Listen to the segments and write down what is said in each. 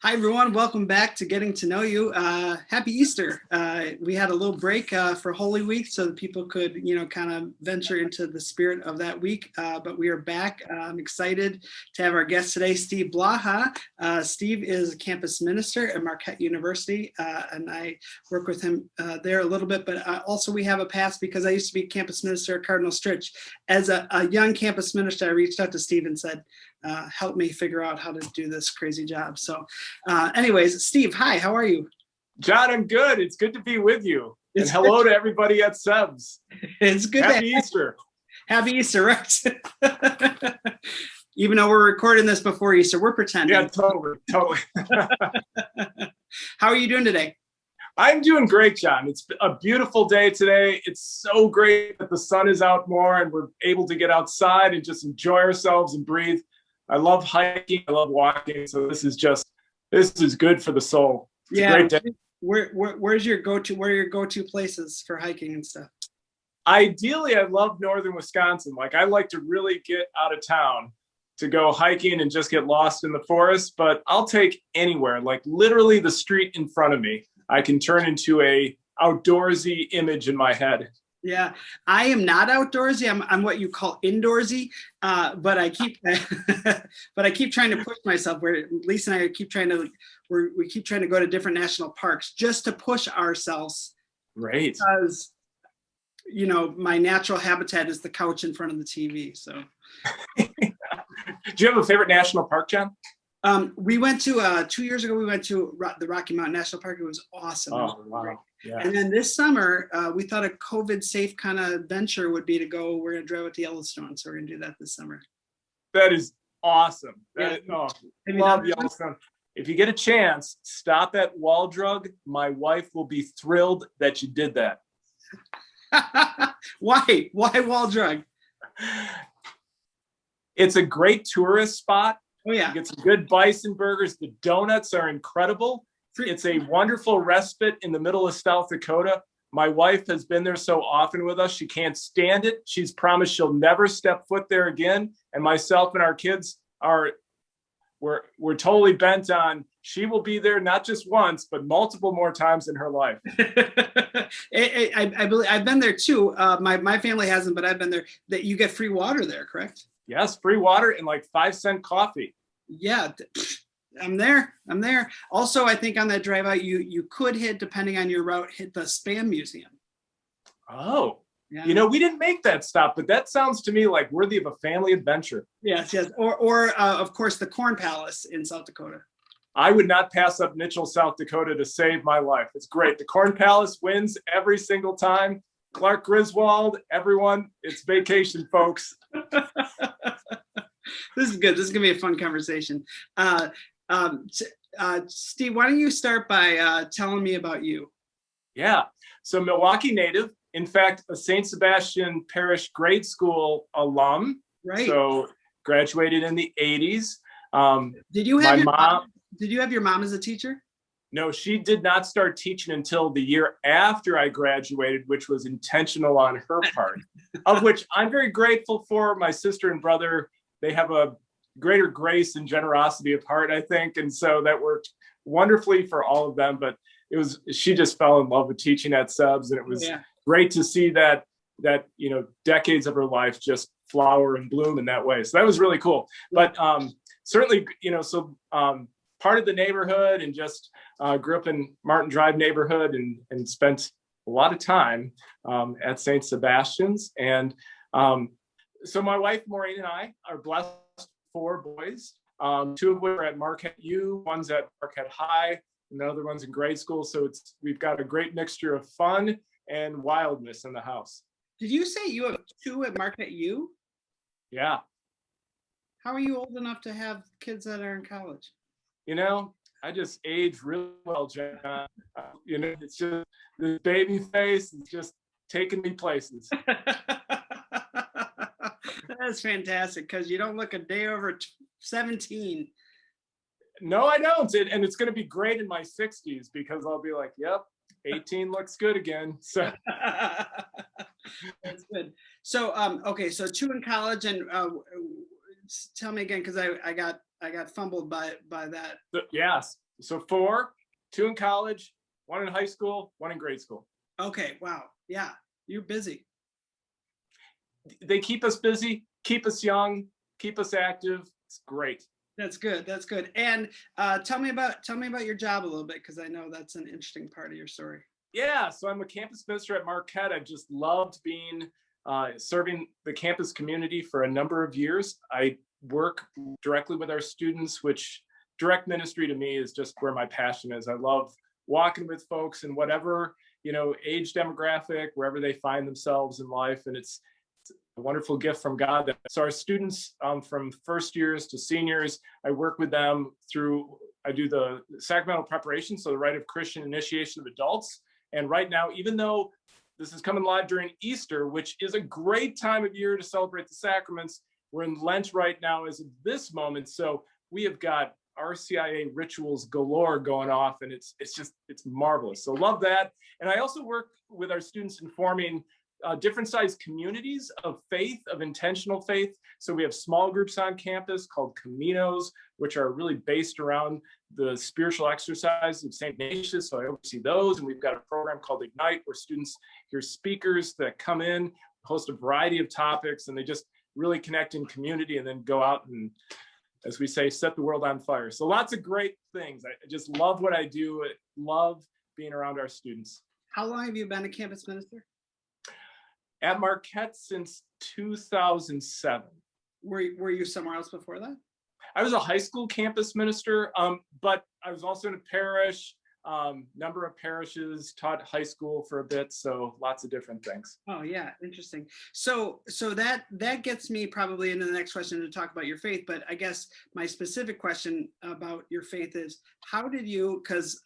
Hi, everyone. Welcome back to Getting to Know You. Happy Easter. We had a little break for Holy Week so that people could, kind of venture into the spirit of that week. But we are back. I'm excited to have our guest today, Steve Blaha. Steve is a campus minister at Marquette University, and I work with him there a little bit. But also we have a past because I used to be campus minister at Cardinal Stritch. As a young campus minister, I reached out to Steve and said, help me figure out how to do this crazy job. So anyways, Steve, hi, how are you? John, I'm good. It's good to be with you. And hello to everybody at Sebs. It's good. Happy Easter. Happy Easter, right? Even though we're recording this before Easter, we're pretending. Yeah, totally. How are you doing today? I'm doing great, John. It's a beautiful day today. It's so great that the sun is out more and we're able to get outside and just enjoy ourselves and breathe. I love hiking. I love walking. So this is good for the soul. It's a great day. Where's your go-to? Where are your go-to places for hiking and stuff? Ideally, I love northern Wisconsin. Like I like to really get out of town to go hiking and just get lost in the forest. But I'll take anywhere, like literally the street in front of me. I can turn into a outdoorsy image in my head. Yeah, I am not outdoorsy. I'm what you call indoorsy, but I keep trying to push myself. Where Lisa and I keep trying to we keep trying to go to different national parks just to push ourselves. Right. Because my natural habitat is the couch in front of the TV. So, do you have a favorite national park, John? We went to 2 years ago. We went to the Rocky Mountain National Park. It was awesome. Oh, wow. Yeah. And then this summer, we thought a COVID-safe kind of venture would be to go. We're going to drive out to Yellowstone, so we're going to do that this summer. That is awesome. Yeah. Love Yellowstone. If you get a chance, stop at Wall Drug. My wife will be thrilled that you did that. Why? Why Wall Drug? It's a great tourist spot. Oh, yeah. You get some good bison burgers. The donuts are incredible. It's a wonderful respite in the middle of South Dakota. My wife has been there so often with us. She can't stand it. She's promised she'll never step foot there again. And myself and our kids we're totally bent on she will be there not just once, but multiple more times in her life. I believe I've been there too. My family hasn't, but I've been there. That you get free water there, correct? Yes, free water and like 5-cent coffee. Yeah, I'm there. Also, I think on that drive out, you could hit, depending on your route, hit the Spam Museum. Oh, yeah. We didn't make that stop, but that sounds to me like worthy of a family adventure. Yes. Or of course, the Corn Palace in South Dakota. I would not pass up Mitchell, South Dakota to save my life. It's great. The Corn Palace wins every single time. Clark Griswold, everyone, it's vacation, folks. This is good. This is going to be a fun conversation. Steve, why don't you start by telling me about you? Yeah. So Milwaukee native, in fact, a St. Sebastian Parish grade school alum. Right. So graduated in the 80s. Did you have your mom as a teacher? No, she did not start teaching until the year after I graduated, which was intentional on her part, of which I'm very grateful for. My sister and brother, they have a greater grace and generosity of heart, I think. And so that worked wonderfully for all of them. But she just fell in love with teaching at Sebs. And it was great to see that decades of her life just flower and bloom in that way. So that was really cool. But certainly, part of the neighborhood and just grew up in Martin Drive neighborhood and spent a lot of time at St. Sebastian's. And so my wife, Maureen, and I are blessed with 4 boys, 2 of which are at Marquette U, one's at Marquette High, and the other one's in grade school. So we've got a great mixture of fun and wildness in the house. Did you say you have 2 at Marquette U? Yeah. How are you old enough to have kids that are in college? I just age really well, John. It's just the baby face is just taking me places. That's fantastic because you don't look a day over 17. No, I don't. And it's going to be great in my 60s because I'll be like, yep, 18 looks good again. So that's good. So, okay. So 2 in college and tell me again, because I got fumbled by that. Yes. So four, two in college, one in high school, one in grade school. Okay, wow. Yeah, you're busy. They keep us busy, keep us young, keep us active. It's great. That's good. That's good. And tell me about your job a little bit, because I know that's an interesting part of your story. Yeah, so I'm a campus minister at Marquette. I've just loved being serving the campus community for a number of years. I work directly with our students, which direct ministry to me is just where my passion is. I love walking with folks in whatever, age demographic, wherever they find themselves in life. And it's a wonderful gift from God. So our students from first years to seniors, I work with them I do the sacramental preparation, so the rite of Christian initiation of adults. And right now, even though this is coming live during Easter, which is a great time of year to celebrate the sacraments, we're in Lent right now as of this moment. So we have got RCIA rituals galore going off, and it's marvelous. So love that. And I also work with our students in forming different sized communities of faith, of intentional faith. So we have small groups on campus called Caminos, which are really based around the spiritual exercise of St. Ignatius. So I oversee those. And we've got a program called Ignite, where students hear speakers that come in, host a variety of topics, and they just really connect in community and then go out and, as we say, set the world on fire. So lots of great things. I just love what I do. I love being around our students. How long have you been a campus minister? At Marquette since 2007. Were you somewhere else before that? I was a high school campus minister, but I was also in a parish, number of parishes, taught high school for a bit, so lots of different things. Oh yeah, interesting. So that gets me probably into the next question to talk about your faith. But I guess my specific question about your faith is, how did you, because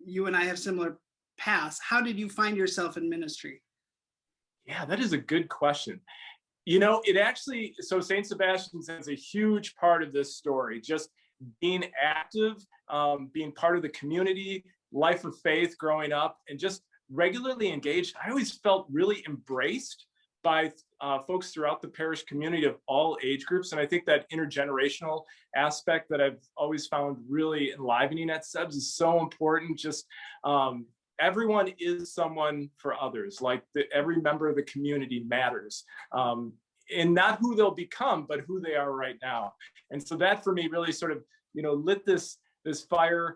you and I have similar paths, how did you find yourself in ministry? Yeah, that is a good question. It actually, so St. Sebastian's is a huge part of this story, just being active, being part of the community, life of faith growing up, and just regularly engaged. I always felt really embraced by folks throughout the parish community of all age groups. And I think that intergenerational aspect that I've always found really enlivening at Sebs is so important. Just everyone is someone for others. Like every member of the community matters. And not who they'll become, but who they are right now. And so that for me really sort of, lit this fire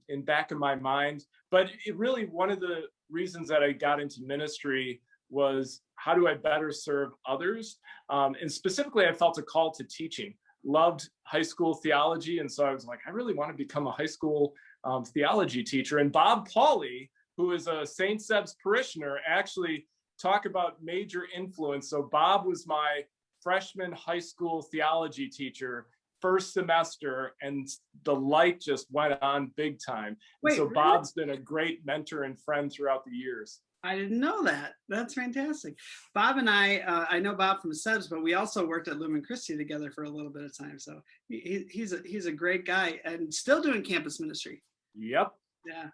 in back of my mind. But it really, one of the reasons that I got into ministry was, how do I better serve others? And specifically, I felt a call to teaching. Loved high school theology. And so I was like, I really want to become a high school theology teacher. And Bob Pauley, who is a St. Sebs parishioner, actually talk about major influence. So Bob was my freshman high school theology teacher, first semester, and the light just went on big time. Wait, so really? Bob's been a great mentor and friend throughout the years. I didn't know that. That's fantastic. Bob and I know Bob from Sebs, but we also worked at Lumen Christi together for a little bit of time. So he's a great guy and still doing campus ministry. Yep. Yeah.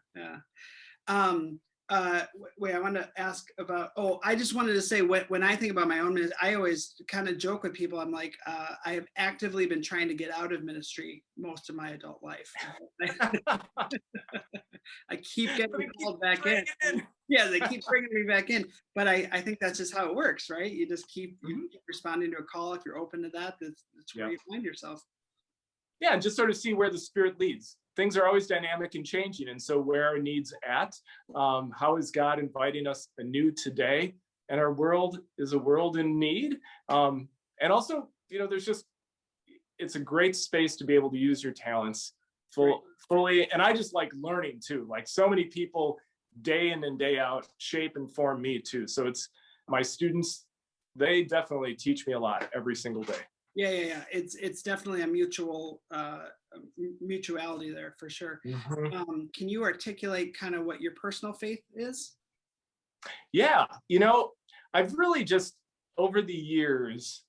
Wait, I wanted to ask about, I just wanted to say, when I think about my own ministry, I always kind of joke with people. I'm like, I have actively been trying to get out of ministry most of my adult life. I keep getting called back in. Yeah, they keep bringing me back in. But I think that's just how it works, right? You just keep responding to a call. If you're open to that, that's where you find yourself. Yeah, and just sort of see where the Spirit leads. Things are always dynamic and changing. And so where are needs at? How is God inviting us anew today? And our world is a world in need. And also, it's a great space to be able to use your talents fully. And I just like learning too. Like so many people day in and day out shape and form me too. So it's my students, they definitely teach me a lot every single day. Yeah. It's definitely a mutuality there for sure. Mm-hmm. Can you articulate kind of what your personal faith is? Yeah, I've really just over the years,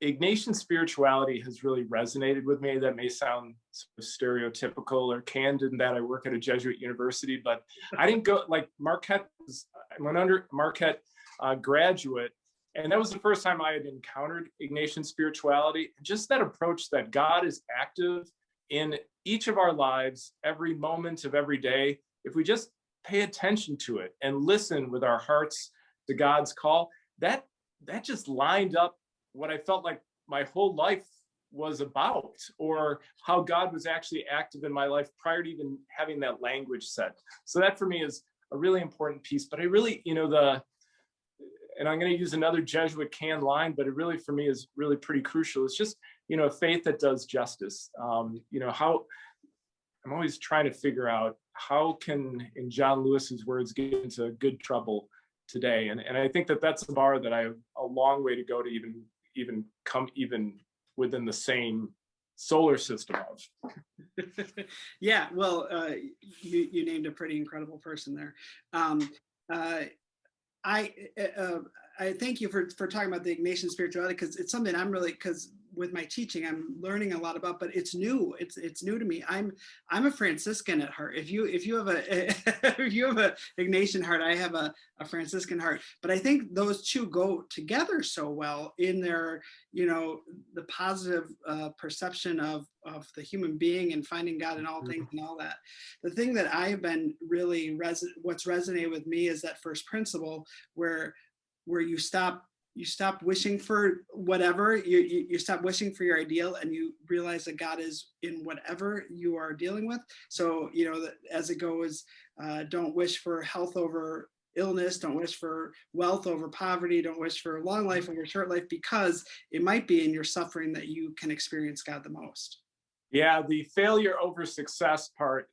Ignatian spirituality has really resonated with me. That may sound sort of stereotypical or candid in that I work at a Jesuit university, but I didn't go like Marquette. I went under Marquette graduate. And that was the first time I had encountered Ignatian spirituality. Just that approach that God is active in each of our lives, every moment of every day, if we just pay attention to it and listen with our hearts to God's call, that just lined up what I felt like my whole life was about, or how God was actually active in my life prior to even having that language set. So that for me is a really important piece. But I really, and I'm going to use another Jesuit canned line, but it really for me is really pretty crucial. It's just, a faith that does justice. How I'm always trying to figure out how can, in John Lewis's words, get into good trouble today. And I think that that's a bar that I have a long way to go to even come even within the same solar system of. Yeah, well, you named a pretty incredible person there. I thank you for talking about the Ignatian spirituality, because it's something because with my teaching I'm learning a lot about, but it's new. It's new to me. I'm a Franciscan at heart. If you have a if you have a Ignatian heart, I have a Franciscan heart. But I think those two go together so well in their the positive perception of the human being and finding God in all things and all that. The thing that I've been really what's resonated with me is that first principle where you stop wishing for whatever, you stop wishing for your ideal, and you realize that God is in whatever you are dealing with. So as it goes, don't wish for health over illness, don't wish for wealth over poverty, don't wish for long life over short life, because it might be in your suffering that you can experience God the most. Yeah, the failure over success part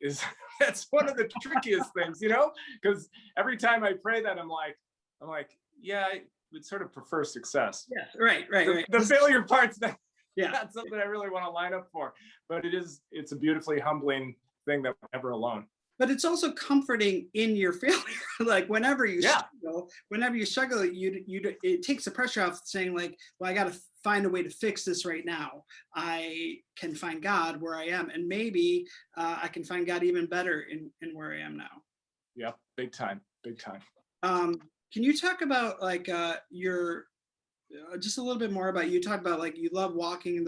that's one of the trickiest things, because every time I pray that I'm like, yeah, I would sort of prefer success. Yeah, right. The failure part's not Yeah. something I really want to line up for, but it's a beautifully humbling thing that we're never alone. But it's also comforting in your failure. Like whenever you struggle, it takes the pressure off, saying like, well, I got to find a way to fix this right now. I can find God where I am, and maybe I can find God even better in where I am now. Yeah, big time. Can you talk about like your just a little bit more about, you talked about like you love walking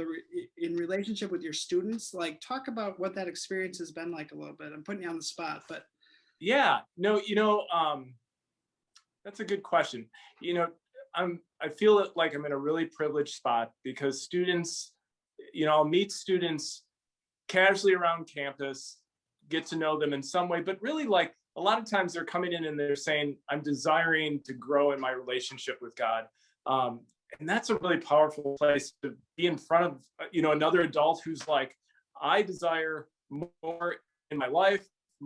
in relationship with your students. Like talk about what that experience has been like a little bit. I'm putting you on the spot, but yeah, no, that's a good question. I feel like I'm in a really privileged spot because students, I'll meet students casually around campus, get to know them in some way, but really like a lot of times they're coming in and they're saying, I'm desiring to grow in my relationship with God. And that's a really powerful place to be in front of, another adult who's like, I desire more in my life,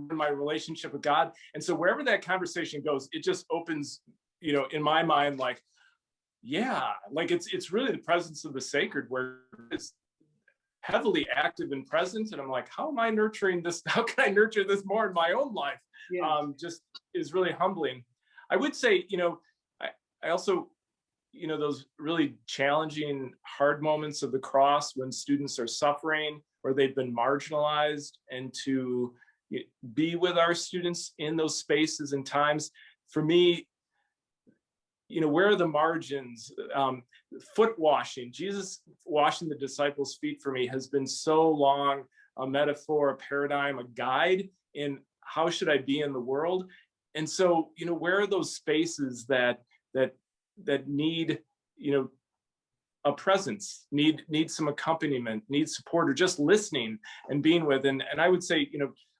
in my relationship with God. And so wherever that conversation goes, it just opens, in my mind, like, yeah, like it's really the presence of the sacred where it's heavily active and present. And I'm like, how am I nurturing this? How can I nurture this more in my own life? yeah. Just is really humbling. I would say, I also, those really challenging, hard moments of the cross when students are suffering or they've been marginalized, and to be with our students in those spaces and times, for me, where are the margins? Foot washing, Jesus washing the disciples' feet for me has been so long a metaphor, a paradigm, a guide in how should I be in the world. And so, where are those spaces that need, a presence, need some accompaniment, need support, or just listening and being with. And I would say,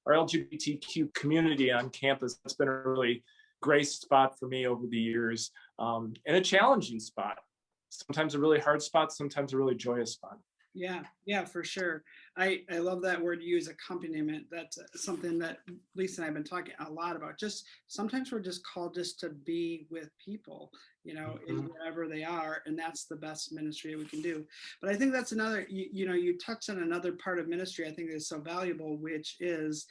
our LGBTQ community on campus, that's been a really grace spot for me over the years, and a challenging spot. Sometimes a really hard spot, sometimes a really joyous spot. Yeah, for sure. I love that word you use, accompaniment. That's something that Lisa and I have been talking a lot about. Just sometimes we're just called just to be with people, in wherever they are, and that's the best ministry we can do. But I think that's another, you touched on another part of ministry I think is so valuable, which is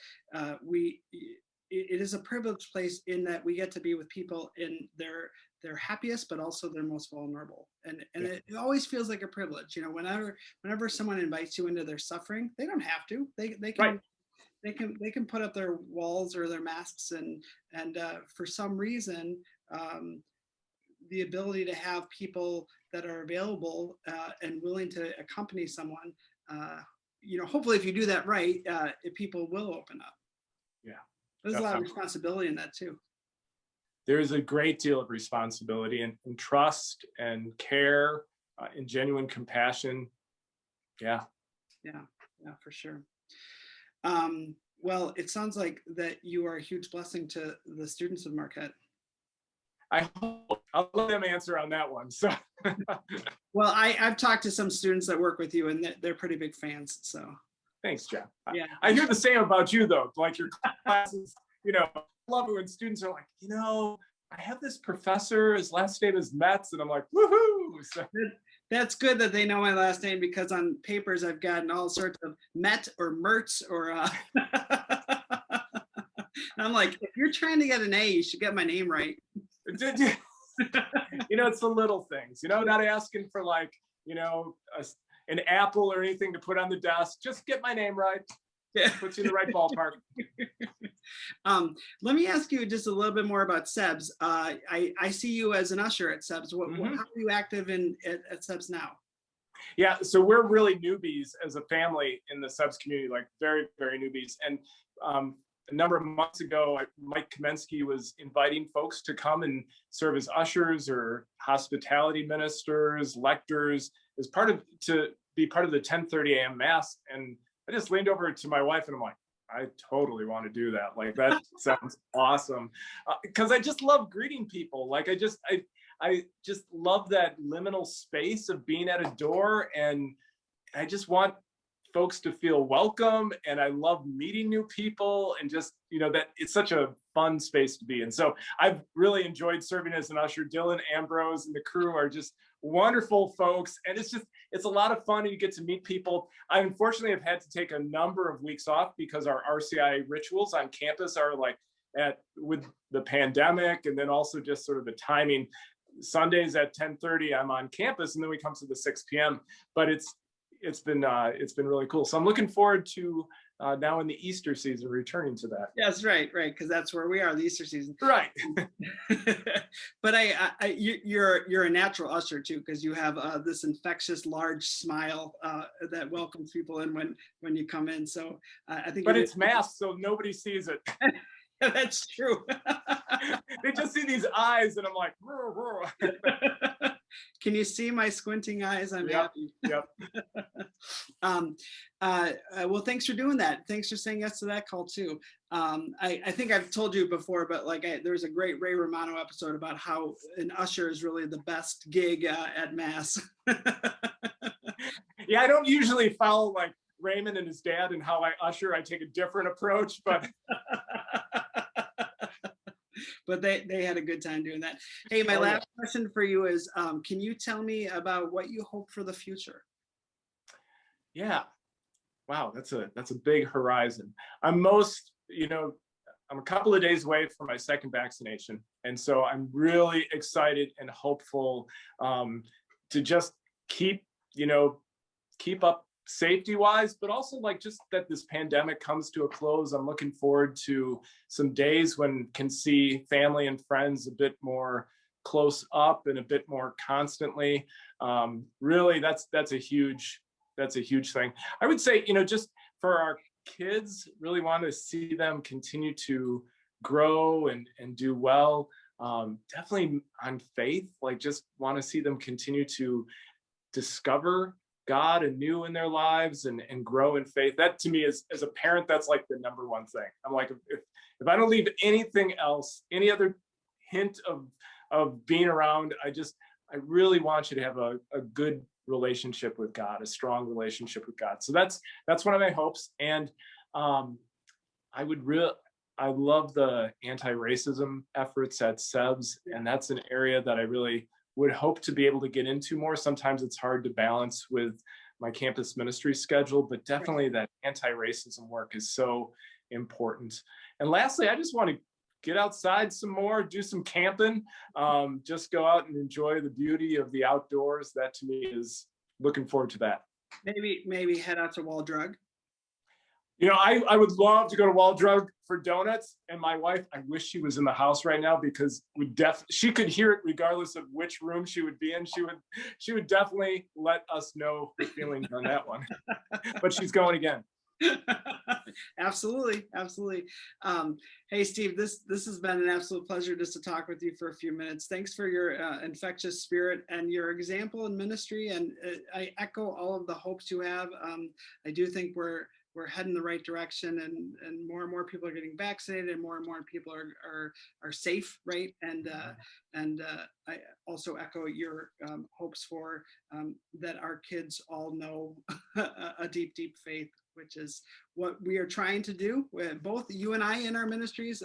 it is a privileged place in that we get to be with people in their happiest, but also their most vulnerable. And it always feels like a privilege, whenever someone invites you into their suffering, they don't have to, they can, right. They can put up their walls or their masks, and for some reason, the ability to have people that are available and willing to accompany someone hopefully if you do that right, people will open up. Yeah. There's a lot of responsibility in that too. There's a great deal of responsibility and trust and care and genuine compassion. Yeah. Yeah, for sure. Well, it sounds like that you are a huge blessing to the students of Marquette. I hope. I'll let them answer on that one. So, well, I've talked to some students that work with you, and they're pretty big fans. So, thanks, Jeff. Yeah, I hear the same about you, though. Like your classes, I love it when students are like, I have this professor. His last name is Metz, and I'm like, woohoo! So, that's good that they know my last name, because on papers I've gotten all sorts of Met or Mertz or. I'm like, if you're trying to get an A, you should get my name right. It's the little things, not asking for like, an apple or anything to put on the desk. Just get my name right. Yeah, puts you in the right ballpark. Let me ask you just a little bit more about Sebs. I see you as an usher at Sebs. How are you active at Sebs now? Yeah, so we're really newbies as a family in the Sebs community, like very, very newbies. And a number of months ago, Mike Kamensky was inviting folks to come and serve as ushers or hospitality ministers, lectors, to be part of the 10:30 a.m. Mass. And I just leaned over to my wife and I'm like, I totally want to do that. Like, that sounds awesome. Because I just love greeting people. Like, I just love that liminal space of being at a door, and I just want folks to feel welcome, and I love meeting new people, and just that it's such a fun space to be in. So I've really enjoyed serving as an usher. Dylan, Ambrose, and the crew are just wonderful folks, and it's a lot of fun, and you get to meet people. I unfortunately have had to take a number of weeks off because our RCI rituals on campus are like with the pandemic, and then also just sort of the timing. Sundays at 10:30 I'm on campus, and then we come to the 6 p.m. But it's been really cool. So I'm looking forward to now in the Easter season returning to that. Yes, right, because that's where we are, the Easter season. Right. But you're a natural usher too, because you have this infectious large smile that welcomes people in when you come in. So I think. But it's masked, so nobody sees it. That's true. They just see these eyes, and I'm like, roar, roar. Can you see my squinting eyes? I'm happy. Yep. Well, thanks for doing that. Thanks for saying yes to that call too. I think I've told you before, but there's a great Ray Romano episode about how an usher is really the best gig at Mass. Yeah, I don't usually follow like Raymond and his dad and how I usher. I take a different approach, but. But they had a good time doing that. Hey, my last question for you is, can you tell me about what you hope for the future? Yeah. Wow, that's a big horizon. I'm a couple of days away from my second vaccination. And so I'm really excited and hopeful to just keep up safety-wise, but also like just that this pandemic comes to a close. I'm looking forward to some days when can see family and friends a bit more close up and a bit more constantly. Really, that's a huge thing. I would say, just for our kids, really want to see them continue to grow and do well. Definitely on faith, like just want to see them continue to discover God anew in their lives and grow in faith. That to me is, as a parent, that's like the number one thing. I'm like, if I don't leave anything else, any other hint of being around, I really want you to have a good relationship with God, a strong relationship with God. So that's one of my hopes. And I love the anti-racism efforts at Sebs, and that's an area that I really would hope to be able to get into more. Sometimes it's hard to balance with my campus ministry schedule, but definitely that anti-racism work is so important. And lastly, I just want to get outside some more, do some camping, just go out and enjoy the beauty of the outdoors. That to me is looking forward to that. Maybe head out to Wall Drug. I would love to go to Wall Drug for donuts. And my wife, I wish she was in the house right now because she could hear it regardless of which room she would be in. She would definitely let us know her feelings on that one. But she's going again. Absolutely. Hey, Steve, this has been an absolute pleasure just to talk with you for a few minutes. Thanks for your infectious spirit and your example in ministry. And I echo all of the hopes you have. I do think we're heading the right direction, and more people are getting vaccinated, and more people are safe, right? And I also echo your hopes for that our kids all know a deep faith, which is what we are trying to do, both you and I in our ministries.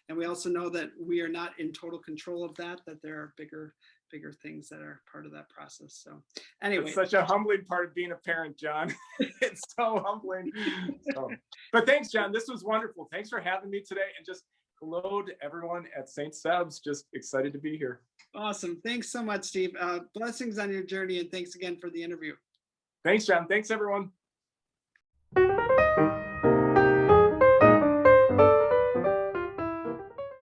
And we also know that we are not in total control of that there are bigger things that are part of that process. So anyway. It's such a humbling part of being a parent, John. It's so humbling. But thanks, John. This was wonderful. Thanks for having me today. And just hello to everyone at St. Sebs. Just excited to be here. Awesome. Thanks so much, Steve. Blessings on your journey. And thanks again for the interview. Thanks, John. Thanks, everyone.